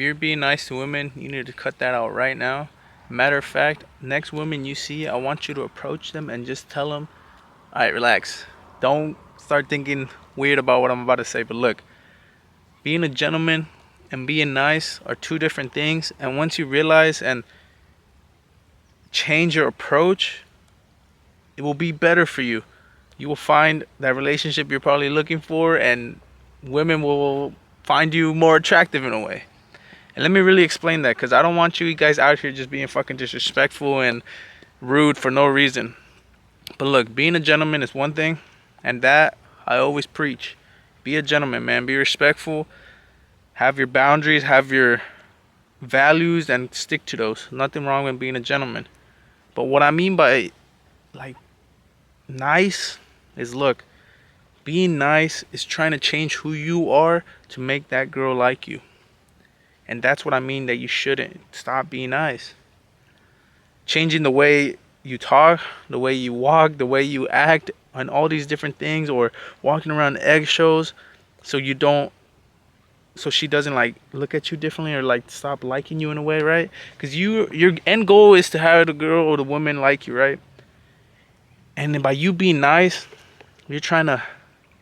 you're being nice to women, you need to cut that out right now. Matter of fact, next woman you see, I want you to approach them and just tell them, all right, relax. Don't start thinking weird about what I'm about to say. But look, being a gentleman and being nice are two different things. And once you realize and change your approach, it will be better for you. You will find that relationship you're probably looking for, and women will find you more attractive in a way. And let me really explain that, because I don't want you guys out here just being fucking disrespectful and rude for no reason. But look, being a gentleman is one thing, and that I always preach. Be a gentleman, man. Be respectful. Have your boundaries, have your values, and stick to those. Nothing wrong with being a gentleman. But what I mean by like nice is, look, being nice is trying to change who you are to make that girl like you. And that's what I mean that you shouldn't. Stop being nice. Changing the way you talk, the way you walk, the way you act, and all these different things, or walking around eggshells so you don't so she doesn't like look at you differently or like stop liking you in a way, right? Because your end goal is to have the girl or the woman like you, right? And then by you being nice, you're trying to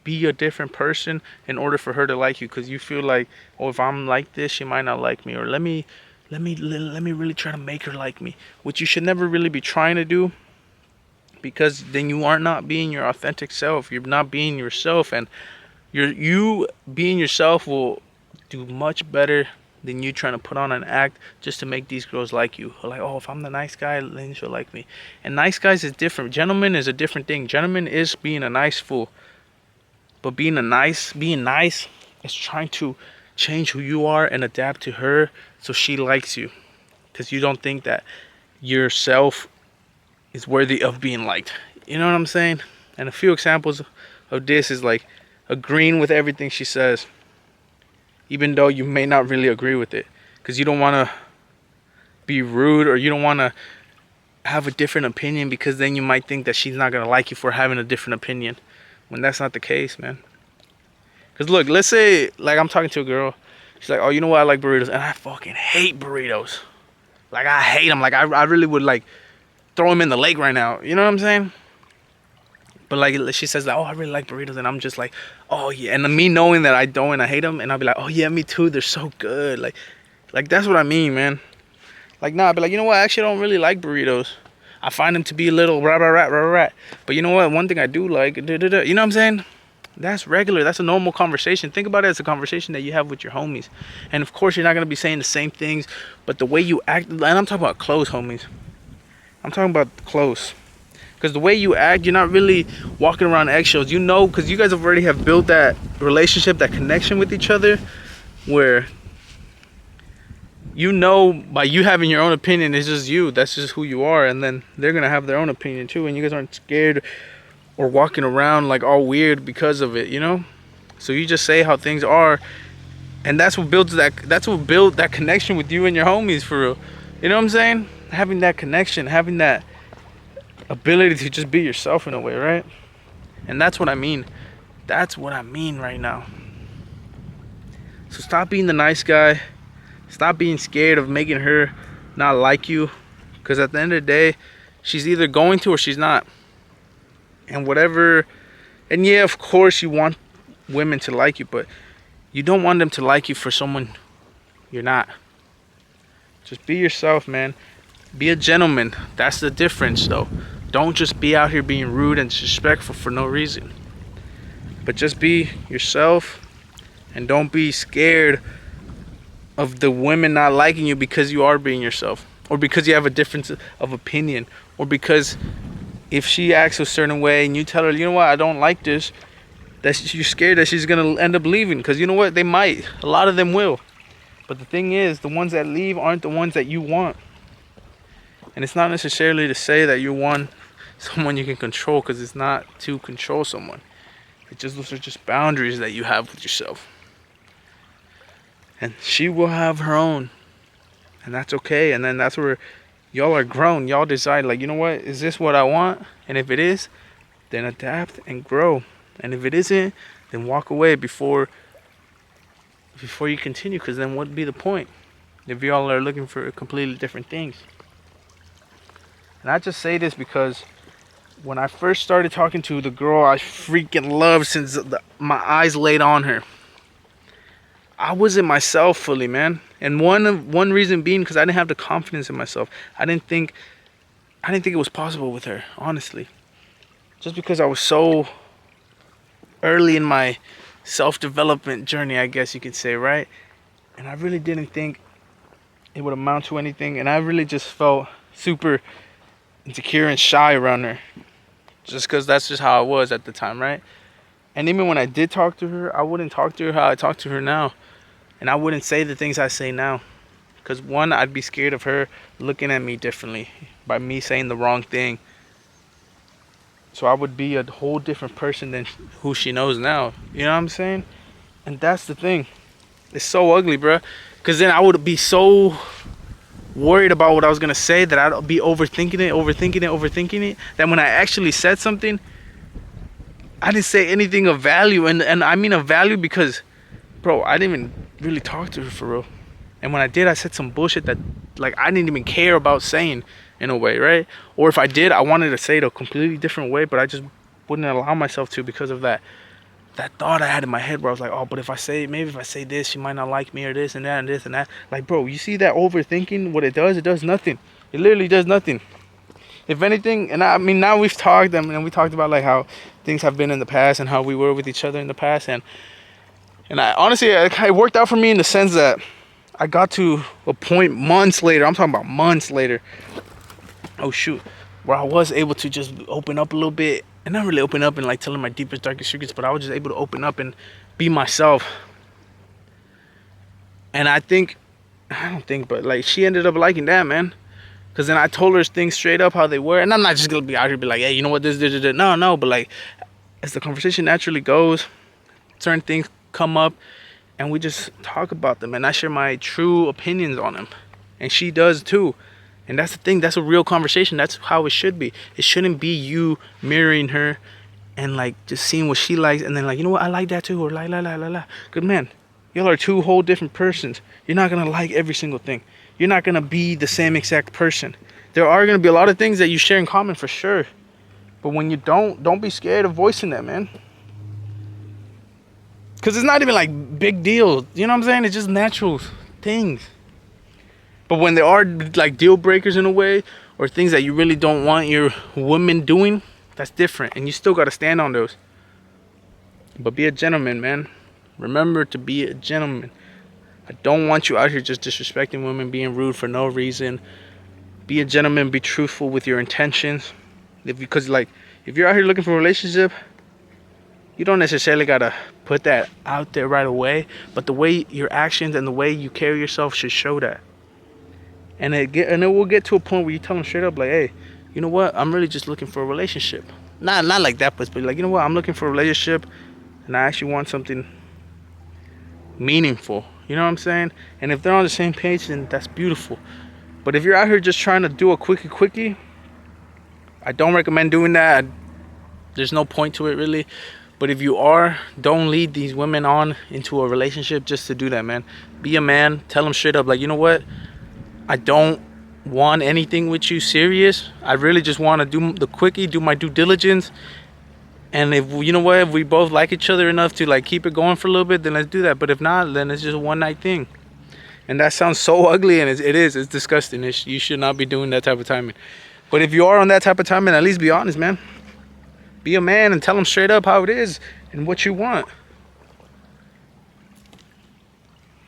be a different person in order for her to like you, because you feel like, oh, if I'm like this, she might not like me, or let me really try to make her like me, which you should never really be trying to do, because then you are not being your authentic self. You're not being yourself, and you being yourself will do much better than you trying to put on an act just to make these girls like you. Like, oh, if I'm the nice guy, then she'll like me. And nice guys is different. Gentleman is a different thing. Gentleman is being a nice fool. But being nice is trying to change who you are and adapt to her so she likes you. Because you don't think that yourself is worthy of being liked. You know what I'm saying? And a few examples of this is like agreeing with everything she says, even though you may not really agree with it, because you don't want to be rude, or you don't want to have a different opinion, because then you might think that she's not going to like you for having a different opinion, when that's not the case, man. Because look, let's say like I'm talking to a girl, she's like, oh, you know what, I like burritos, and I fucking hate burritos. Like, I hate them. Like, I really would like throw them in the lake right now, you know what I'm saying? But like she says like, oh, I really like burritos, and I'm just like, oh yeah. And me knowing that I don't and I hate them, and I'll be like, oh yeah, me too. They're so good. Like that's what I mean, man. Like, nah, I'll be like, you know what? I actually don't really like burritos. I find them to be a little rah rah rah rah rah. But you know what? One thing I do like, da, da, da. You know what I'm saying? That's regular. That's a normal conversation. Think about it as a conversation that you have with your homies. And of course, you're not gonna be saying the same things, but the way you act. And I'm talking about close homies. I'm talking about close. Because the way you act, you're not really walking around eggshells. You know, because you guys already have built that relationship, that connection with each other, where you know by you having your own opinion, it's just you. That's just who you are. And then they're going to have their own opinion too. And you guys aren't scared or walking around like all weird because of it, you know? So you just say how things are. And that's what builds that connection with you and your homies, for real. You know what I'm saying? Having that connection, having that ability to just be yourself in a way, right? And that's what I mean. That's what I mean right now. So stop being the nice guy. Stop being scared of making her not like you, because at the end of the day, she's either going to or she's not. And whatever. And yeah, of course you want women to like you, but you don't want them to like you for someone you're not. Just be yourself, man. Be a gentleman. That's the difference, though. Don't just be out here being rude and disrespectful for no reason. But just be yourself, and don't be scared of the women not liking you because you are being yourself, or because you have a difference of opinion, or because if she acts a certain way and you tell her, you know what, I don't like this, that you're scared that she's gonna end up leaving. Because you know what, they might. A lot of them will. But the thing is, the ones that leave aren't the ones that you want. And it's not necessarily to say that you want someone you can control, because it's not to control someone. Those are just boundaries that you have with yourself. And she will have her own. And that's okay. And then that's where y'all are grown. Y'all decide, like, you know what? Is this what I want? And if it is, then adapt and grow. And if it isn't, then walk away before you continue, because then what'd be the point? if y'all are looking for completely different things. And I just say this because when I first started talking to the girl I freaking love since my eyes laid on her, I wasn't myself fully, man. And one reason being because I didn't have the confidence in myself. I didn't think it was possible with her, honestly. Just because I was so early in my self-development journey, I guess you could say, right? And I really didn't think it would amount to anything, and I really just felt super insecure and shy around her. Just because that's just how I was at the time, right? And even when I did talk to her, I wouldn't talk to her how I talk to her now. And I wouldn't say the things I say now. Because one, I'd be scared of her looking at me differently by me saying the wrong thing. So I would be a whole different person than who she knows now. You know what I'm saying? And that's the thing. It's so ugly, bruh. Because then I would be so worried about what I was going to say that I'd be overthinking it. That when I actually said something, I didn't say anything of value. And I mean of value because, bro, I didn't even really talk to her for real. And when I did, I said some bullshit that, like, I didn't even care about saying in a way, right? Or if I did, I wanted to say it a completely different way, but I just wouldn't allow myself to because of that thought I had in my head where I was like, oh, but if I say this, she might not like me or this and that and this and that. Like, bro, you see that overthinking, what it does nothing. It literally does nothing. If anything, and I mean, now we've talked, and we talked about, like, how things have been in the past and how we were with each other in the past. And I honestly, it worked out for me in the sense that I got to a point months later, I'm talking about months later, oh shoot, where I was able to just open up a little bit. And not really open up and, like, tell her my deepest, darkest secrets, but I was just able to open up and be myself. And I don't think, but, like, she ended up liking that, man. Because then I told her things straight up how they were. And I'm not just going to be out here be like, hey, you know what, this. No. But, like, as the conversation naturally goes, certain things come up and we just talk about them. And I share my true opinions on them. And she does too. And that's the thing. That's a real conversation. That's how it should be. It shouldn't be you mirroring her and, like, just seeing what she likes and then, like, you know what, I like that too, or la. Good man. Y'all are two whole different persons. You're not going to like every single thing. You're not going to be the same exact person. There are going to be a lot of things that you share in common for sure. But when you don't be scared of voicing that, man. Because it's not even, like, big deals. You know what I'm saying? It's just natural things. But when there are, like, deal breakers in a way, or things that you really don't want your woman doing, that's different. And you still got to stand on those. But be a gentleman, man. Remember to be a gentleman. I don't want you out here just disrespecting women, being rude for no reason. Be a gentleman. Be truthful with your intentions. Because, like, if you're out here looking for a relationship, you don't necessarily got to put that out there right away. But the way your actions and the way you carry yourself should show that. And it will get to a point where you tell them straight up, like, hey, you know what? I'm really just looking for a relationship. Not like that, but like, you know what? I'm looking for a relationship, and I actually want something meaningful. You know what I'm saying? And if they're on the same page, then that's beautiful. But if you're out here just trying to do a quickie, I don't recommend doing that. There's no point to it, really. But if you are, don't lead these women on into a relationship just to do that, man. Be a man. Tell them straight up, like, you know what? I don't want anything with you serious. I really just want to do the quickie, do my due diligence. And if, you know what, if we both like each other enough to, like, keep it going for a little bit, then let's do that. But if not, then it's just a one night thing. And that sounds so ugly, and it's disgusting. You should not be doing that type of timing. But if you are on that type of timing, at least be honest, man. Be a man and tell them straight up how it is and what you want.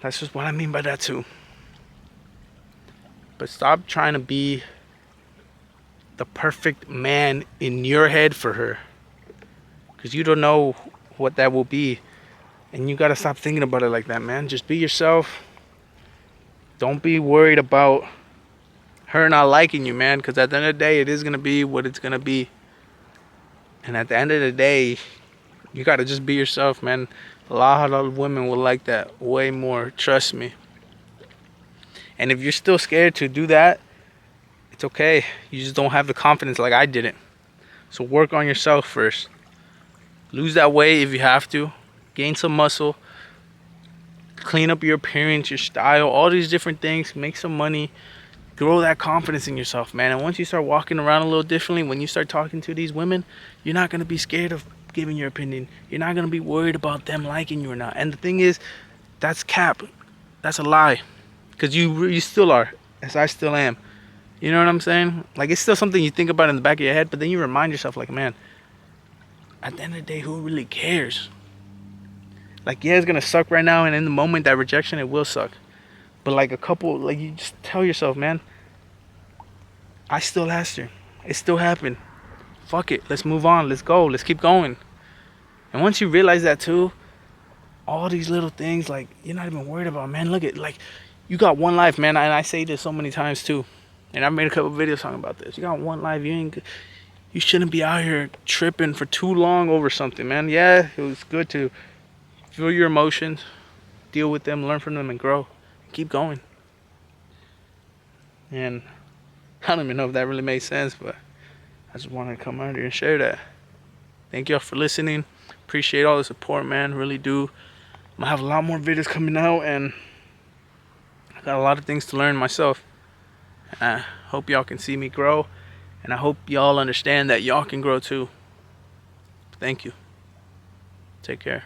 That's just what I mean by that too. But stop trying to be the perfect man in your head for her. Because you don't know what that will be. And you got to stop thinking about it like that, man. Just be yourself. Don't be worried about her not liking you, man. Because at the end of the day, it is going to be what it's going to be. And at the end of the day, you got to just be yourself, man. A lot of women will like that way more. Trust me. And if you're still scared to do that, it's okay. You just don't have the confidence like I didn't. So work on yourself first. Lose that weight if you have to. Gain some muscle. clean up your appearance, your style, all these different things, make some money, grow that confidence in yourself, man. And once you start walking around a little differently, when you start talking to these women, you're not gonna be scared of giving your opinion. You're not gonna be worried about them liking you or not. And the thing is, that's cap. That's a lie. Cause you still are, as I still am. You know what I'm saying? Like, it's still something you think about in the back of your head, but then you remind yourself, like, man, at the end of the day, who really cares? Like, yeah, it's gonna suck right now, and in the moment, that rejection, it will suck. But like you just tell yourself, man, I still asked her. It still happened. Fuck it. Let's move on. Let's go. Let's keep going. And once you realize that too, all these little things, like, you're not even worried about, man. Look at, like, you got one life, man. And I say this so many times too. And I've made a couple videos talking about this. You got one life. You shouldn't be out here tripping for too long over something, man. Yeah, it was good to feel your emotions, deal with them, learn from them, and grow. Keep going. And I don't even know if that really made sense, but I just wanted to come out here and share that. Thank y'all for listening. Appreciate all the support, man. Really do. I'm gonna have a lot more videos coming out, and I got a lot of things to learn myself. I hope y'all can see me grow, and I hope y'all understand that y'all can grow too. Thank you. Take care.